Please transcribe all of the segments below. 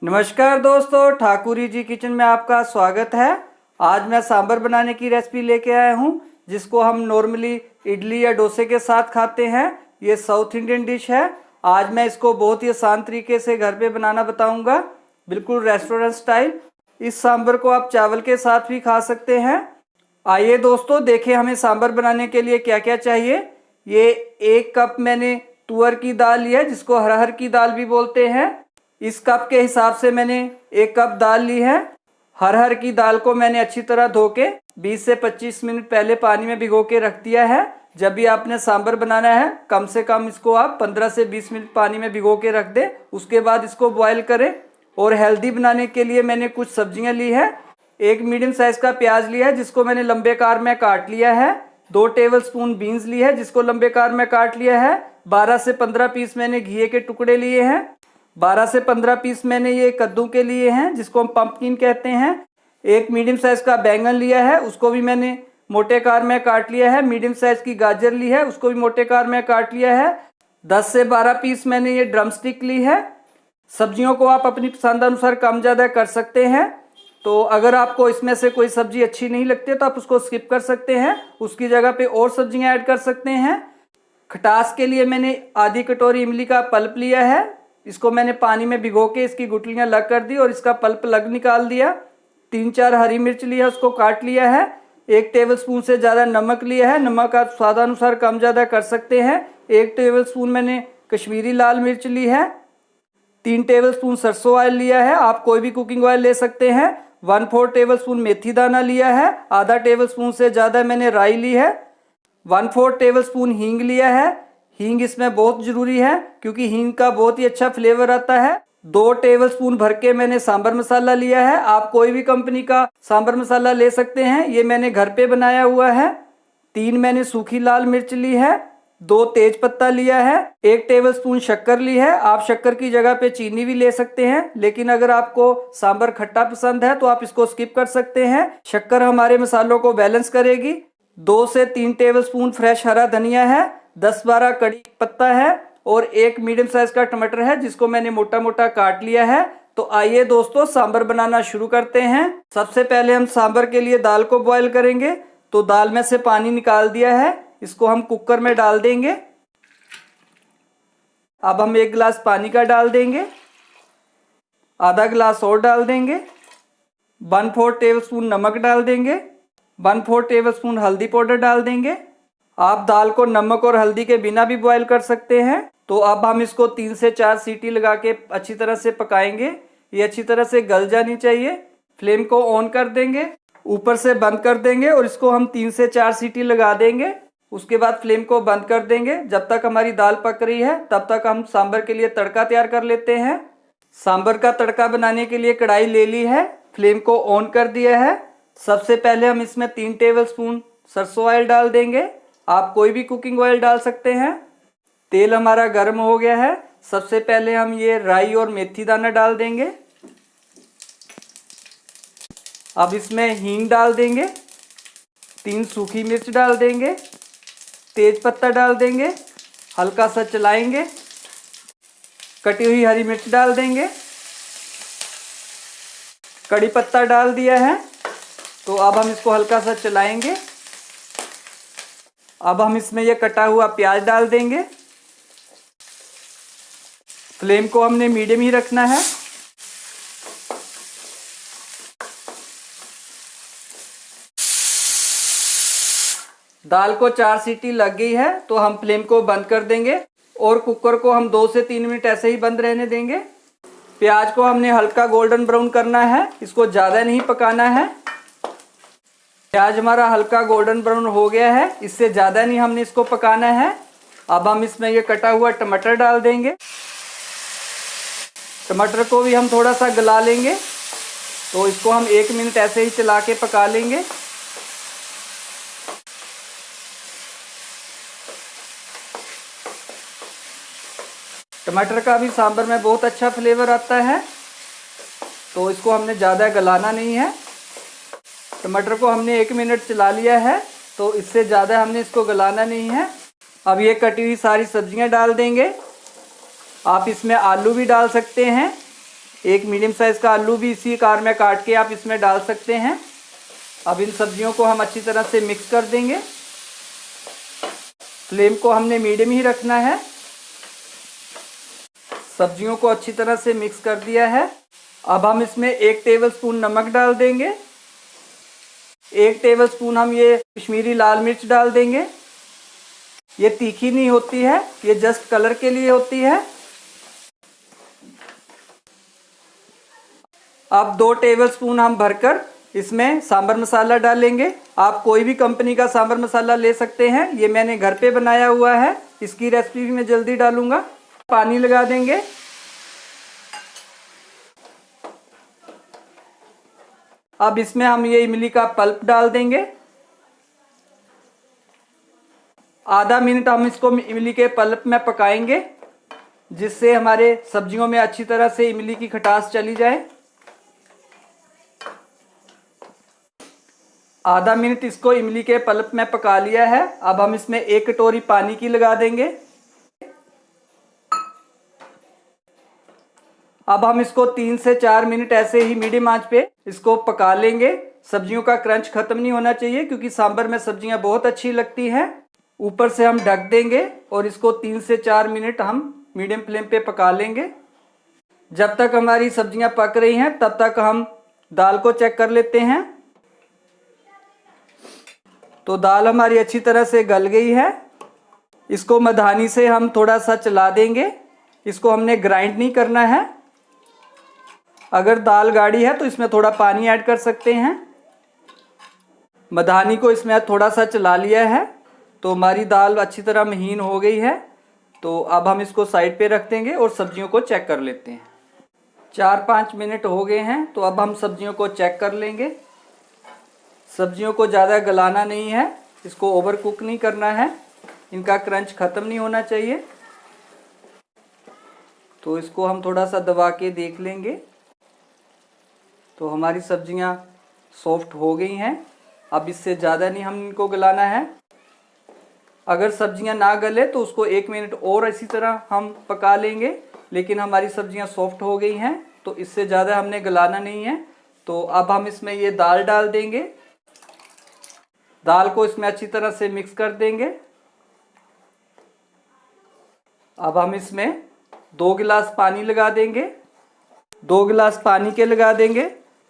नमस्कार दोस्तों, ठाकुरी जी किचन में आपका स्वागत है। आज मैं सांभर बनाने की रेसिपी लेके आया हूँ, जिसको हम नॉर्मली इडली या डोसे के साथ खाते हैं। ये साउथ इंडियन डिश है। आज मैं इसको बहुत ही आसान तरीके से घर पे बनाना बताऊंगा, बिल्कुल रेस्टोरेंट स्टाइल। इस सांभर को आप चावल के साथ भी खा सकते हैं। आइए दोस्तों, देखें हमें सांभर बनाने के लिए क्या क्या चाहिए। ये 1 कप मैंने तुअर की दाल ली है, जिसको अरहर की दाल भी बोलते हैं। इस कप के हिसाब से मैंने 1 कप दाल ली है। अरहर की दाल को मैंने अच्छी तरह धो के 20 से 25 मिनट पहले पानी में भिगो के रख दिया है। जब भी आपने सांभर बनाना है, कम से कम इसको आप 15 से 20 मिनट पानी में भिगो के रख दें। उसके बाद इसको बॉयल करें। और हेल्दी बनाने के लिए मैंने कुछ सब्जियां ली है। 1 मीडियम साइज का प्याज लिया है, जिसको मैंने लंबे आकार में काट लिया है। 2 टेबलस्पून बीन्स ली है, जिसको लंबे आकार में काट लिया है। 12 से 15 पीस मैंने घिये के टुकड़े लिए हैं। 12 से 15 पीस मैंने ये कद्दू के लिए हैं, जिसको हम पंपकिन कहते हैं। 1 मीडियम साइज का बैंगन लिया है, उसको भी मैंने मोटे आकार में काट लिया है। मीडियम साइज की गाजर ली है, उसको भी मोटे आकार में काट लिया है। 10 से 12 पीस मैंने ये ड्रम स्टिक ली है। सब्जियों को आप अपनी पसंद अनुसार कम ज़्यादा कर सकते हैं। तो अगर आपको इसमें से कोई सब्जी अच्छी नहीं लगती तो आप उसको स्किप कर सकते हैं, उसकी जगह पे और सब्जियां ऐड कर सकते हैं। खटास के लिए मैंने आधी कटोरी इमली का पल्प लिया है। इसको मैंने पानी में भिगो के इसकी गुठलियां अलग कर दी और इसका पल्प अलग निकाल दिया। 3-4 हरी मिर्च लिया है, उसको काट लिया है। 1 टेबलस्पून से ज़्यादा नमक लिया है। नमक आप स्वादानुसार कम ज़्यादा कर सकते हैं। 1 टेबलस्पून मैंने कश्मीरी लाल मिर्च ली है। 3 टेबलस्पून सरसों ऑयल लिया है, आप कोई भी कुकिंग ऑयल ले सकते हैं। 1/4 टेबलस्पून मेथी दाना लिया है। आधा टेबलस्पून से ज़्यादा मैंने राई ली है। 1/4 टेबलस्पून हींग लिया है। हींग इसमें बहुत ज़रूरी है, क्योंकि हींग का बहुत ही अच्छा फ्लेवर आता है। 2 टेबलस्पून भर के मैंने सांभर मसाला लिया है, आप कोई भी कंपनी का सांभर मसाला ले सकते हैं। ये मैंने घर पे बनाया हुआ है। 3 मैंने सूखी लाल मिर्च ली है। 2 तेज पत्ता लिया है। 1 टेबलस्पून शक्कर ली है, आप शक्कर की जगह पे चीनी भी ले सकते हैं, लेकिन अगर आपको सांभर खट्टा पसंद है तो आप इसको स्किप कर सकते हैं। शक्कर हमारे मसालों को बैलेंस करेगी। 2 से 3 टेबलस्पून फ्रेश हरा धनिया है। 10-12 कड़ी पत्ता है और 1 मीडियम साइज का टमाटर है, जिसको मैंने मोटा मोटा काट लिया है। तो आइए दोस्तों, सांभर बनाना शुरू करते हैं। सबसे पहले हम सांभर के लिए दाल को बॉयल करेंगे। तो दाल में से पानी निकाल दिया है, इसको हम कुकर में डाल देंगे। अब हम 1 गिलास पानी का डाल देंगे। आधा गिलास और डाल देंगे। 1/4 टेबलस्पून नमक डाल देंगे। 1/4 टेबलस्पून हल्दी पाउडर डाल देंगे। आप दाल को नमक और हल्दी के बिना भी बॉयल कर सकते हैं। तो अब हम इसको 3 से 4 सीटी लगा के अच्छी तरह से पकाएंगे। ये अच्छी तरह से गल जानी चाहिए। फ्लेम को ऑन कर देंगे, ऊपर से बंद कर देंगे और इसको हम 3 से 4 सीटी लगा देंगे। उसके बाद फ्लेम को बंद कर देंगे। जब तक हमारी दाल पक रही है, तब तक हम सांभर के लिए तड़का तैयार कर लेते हैं। सांभर का तड़का बनाने के लिए कढ़ाई ले ली है, फ्लेम को ऑन कर दिया है। सबसे पहले हम इसमें 3 टेबलस्पून सरसों ऑयल डाल देंगे, आप कोई भी कुकिंग ऑयल डाल सकते हैं। तेल हमारा गर्म हो गया है। सबसे पहले हम ये राई और मेथी दाना डाल देंगे। अब इसमें हींग डाल देंगे। 3 सूखी मिर्च डाल देंगे। तेज पत्ता डाल देंगे, हल्का सा चलाएंगे। कटी हुई हरी मिर्च डाल देंगे। कड़ी पत्ता डाल दिया है। तो अब हम इसको हल्का सा चलाएंगे। अब हम इसमें ये कटा हुआ प्याज डाल देंगे। फ्लेम को हमने मीडियम ही रखना है। दाल को 4 सीटी लग गई है, तो हम फ्लेम को बंद कर देंगे और कुकर को हम 2 से 3 मिनट ऐसे ही बंद रहने देंगे। प्याज को हमने हल्का गोल्डन ब्राउन करना है, इसको ज़्यादा नहीं पकाना है। प्याज हमारा हल्का गोल्डन ब्राउन हो गया है, इससे ज़्यादा नहीं हमने इसको पकाना है। अब हम इसमें ये कटा हुआ टमाटर डाल देंगे। टमाटर को भी हम थोड़ा सा गला लेंगे। तो इसको हम 1 मिनट ऐसे ही चला के पका लेंगे। टमाटर का भी सांभर में बहुत अच्छा फ्लेवर आता है, तो इसको हमने ज़्यादा गलाना नहीं है। टमाटर को हमने 1 मिनट चला लिया है, तो इससे ज़्यादा हमने इसको गलाना नहीं है। अब ये कटी हुई सारी सब्जियां डाल देंगे। आप इसमें आलू भी डाल सकते हैं। एक मीडियम साइज़ का आलू भी इसी आकार में काट के आप इसमें डाल सकते हैं। अब इन सब्जियों को हम अच्छी तरह से मिक्स कर देंगे। फ्लेम को हमने मीडियम ही रखना है। सब्जियों को अच्छी तरह से मिक्स कर दिया है। अब हम इसमें 1 टेबलस्पून नमक डाल देंगे। 1 टेबलस्पून हम ये कश्मीरी लाल मिर्च डाल देंगे। ये तीखी नहीं होती है, ये जस्ट कलर के लिए होती है। अब 2 टेबलस्पून हम भरकर इसमें सांभर मसाला डालेंगे। आप कोई भी कंपनी का सांभर मसाला ले सकते हैं, ये मैंने घर पे बनाया हुआ है। इसकी रेसिपी भी मैं जल्दी डालूंगा। पानी लगा देंगे। अब इसमें हम ये इमली का पल्प डाल देंगे। आधा मिनट हम इसको इमली के पल्प में पकाएंगे, जिससे हमारे सब्जियों में अच्छी तरह से इमली की खटास चली जाए। आधा मिनट इसको इमली के पल्प में पका लिया है। अब हम इसमें 1 कटोरी पानी की लगा देंगे। अब हम इसको 3 से 4 मिनट ऐसे ही मीडियम आंच पे इसको पका लेंगे। सब्जियों का क्रंच खत्म नहीं होना चाहिए, क्योंकि सांभर में सब्जियां बहुत अच्छी लगती हैं। ऊपर से हम ढक देंगे और इसको 3 से 4 मिनट हम मीडियम फ्लेम पे पका लेंगे। जब तक हमारी सब्जियां पक रही हैं तब तक हम दाल को चेक कर लेते हैं। तो दाल हमारी अच्छी तरह से गल गई है। इसको मधानी से हम थोड़ा सा चला देंगे। इसको हमने ग्राइंड नहीं करना है। अगर दाल गाढ़ी है तो इसमें थोड़ा पानी ऐड कर सकते हैं। मधानी को इसमें थोड़ा सा चला लिया है तो हमारी दाल अच्छी तरह महीन हो गई है। तो अब हम इसको साइड पे रख देंगे और सब्जियों को चेक कर लेते हैं। 4-5 मिनट हो गए हैं, तो अब हम सब्जियों को चेक कर लेंगे। सब्जियों को ज़्यादा गलाना नहीं है, इसको ओवर कुक नहीं करना है, इनका क्रंच ख़त्म नहीं होना चाहिए। तो इसको हम थोड़ा सा दबा के देख लेंगे। तो हमारी सब्जियां सॉफ्ट हो गई हैं। अब इससे ज़्यादा नहीं हम इनको गलाना है। अगर सब्जियां ना गले तो उसको 1 मिनट और इसी तरह हम पका लेंगे, लेकिन हमारी सब्जियां सॉफ्ट हो गई हैं तो इससे ज़्यादा हमने गलाना नहीं है। तो अब हम इसमें ये दाल डाल देंगे। दाल को इसमें अच्छी तरह से मिक्स कर देंगे। अब हम इसमें 2 गिलास पानी लगा देंगे। 2 गिलास पानी के लगा देंगे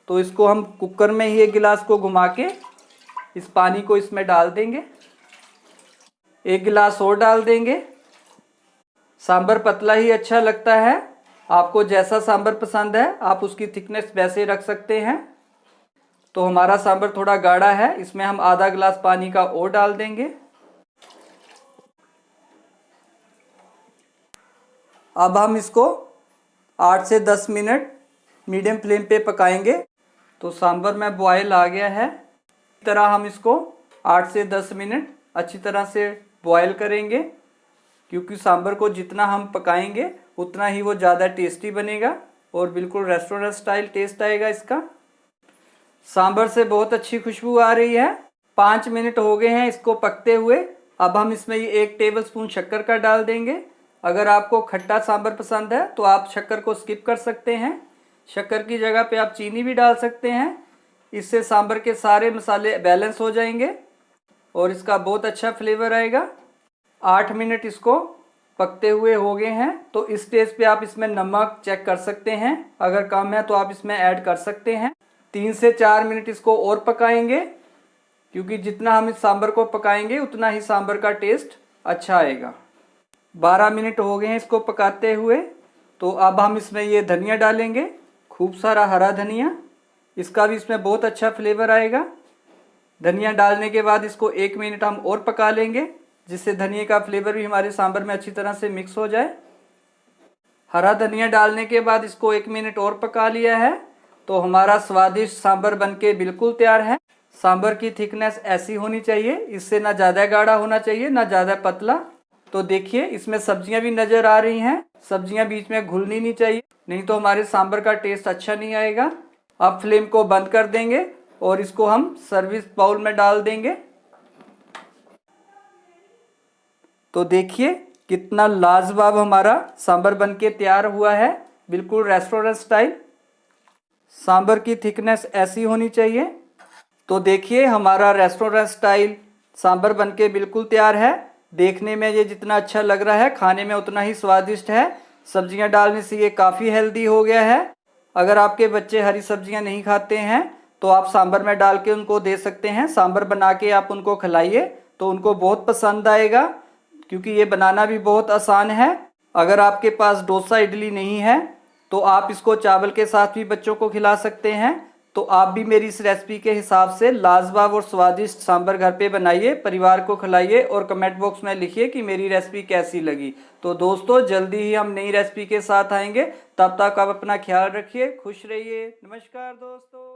तो इसको हम कुकर में ही 1 गिलास को घुमा के इस पानी को इसमें डाल देंगे। 1 गिलास और डाल देंगे। सांभर पतला ही अच्छा लगता है। आपको जैसा सांभर पसंद है आप उसकी थिकनेस वैसे रख सकते हैं। तो हमारा सांभर थोड़ा गाढ़ा है, इसमें हम आधा गिलास पानी का और डाल देंगे। अब हम इसको 8 से 10 मिनट मीडियम फ्लेम पे पकाएंगे। तो सांभर में बॉयल आ गया है। इस तरह हम इसको 8 से 10 मिनट अच्छी तरह से बॉयल करेंगे, क्योंकि सांभर को जितना हम पकाएंगे उतना ही वो ज़्यादा टेस्टी बनेगा और बिल्कुल रेस्टोरेंट स्टाइल टेस्ट आएगा इसका। सांभर से बहुत अच्छी खुशबू आ रही है। 5 मिनट हो गए हैं इसको पकते हुए। अब हम इसमें ये 1 टेबलस्पून शक्कर का डाल देंगे। अगर आपको खट्टा सांभर पसंद है तो आप शक्कर को स्किप कर सकते हैं। शक्कर की जगह पे आप चीनी भी डाल सकते हैं। इससे सांभर के सारे मसाले बैलेंस हो जाएंगे और इसका बहुत अच्छा फ्लेवर आएगा। 8 मिनट इसको पकते हुए हो गए हैं। तो इस स्टेज पे आप इसमें नमक चेक कर सकते हैं। अगर कम है तो आप इसमें ऐड कर सकते हैं। 3 से 4 मिनट इसको और पकाएंगे, क्योंकि जितना हम इस सांभर को पकाएंगे उतना ही सांभर का टेस्ट अच्छा आएगा। 12 मिनट हो गए हैं इसको पकाते हुए। तो अब हम इसमें ये धनिया डालेंगे, खूब सारा हरा धनिया। इसका भी इसमें बहुत अच्छा फ्लेवर आएगा। धनिया डालने के बाद इसको 1 मिनट हम और पका लेंगे, जिससे धनिया का फ्लेवर भी हमारे सांभर में अच्छी तरह से मिक्स हो जाए। हरा धनिया डालने के बाद इसको 1 मिनट और पका लिया है। तो हमारा स्वादिष्ट सांभर बनके बिल्कुल तैयार है। सांभर की थिकनेस ऐसी होनी चाहिए, इससे ना ज़्यादा गाढ़ा होना चाहिए ना ज़्यादा पतला। तो देखिए इसमें सब्जियां भी नज़र आ रही हैं। सब्जियां बीच में घुलनी नहीं चाहिए, नहीं तो हमारे सांभर का टेस्ट अच्छा नहीं आएगा। अब फ्लेम को बंद कर देंगे और इसको हम सर्विस बाउल में डाल देंगे। तो देखिए कितना लाजवाब हमारा सांभर बनके तैयार हुआ है, बिल्कुल रेस्टोरेंट स्टाइल। सांभर की थिकनेस ऐसी होनी चाहिए। तो देखिए हमारा रेस्टोरेंट स्टाइल सांभर बनके बिल्कुल तैयार है। देखने में ये जितना अच्छा लग रहा है खाने में उतना ही स्वादिष्ट है। सब्जियां डालने से ये काफ़ी हेल्दी हो गया है। अगर आपके बच्चे हरी सब्जियां नहीं खाते हैं तो आप सांभर में डाल के उनको दे सकते हैं। सांभर बना के आप उनको खिलाइए तो उनको बहुत पसंद आएगा, क्योंकि ये बनाना भी बहुत आसान है। अगर आपके पास डोसा इडली नहीं है तो आप इसको चावल के साथ भी बच्चों को खिला सकते हैं। तो आप भी मेरी इस रेसिपी के हिसाब से लाजवाब और स्वादिष्ट सांभर घर पे बनाइए, परिवार को खिलाइए और कमेंट बॉक्स में लिखिए कि मेरी रेसिपी कैसी लगी। तो दोस्तों जल्दी ही हम नई रेसिपी के साथ आएंगे। तब तक आप अपना ख्याल रखिए, खुश रहिए। नमस्कार दोस्तों।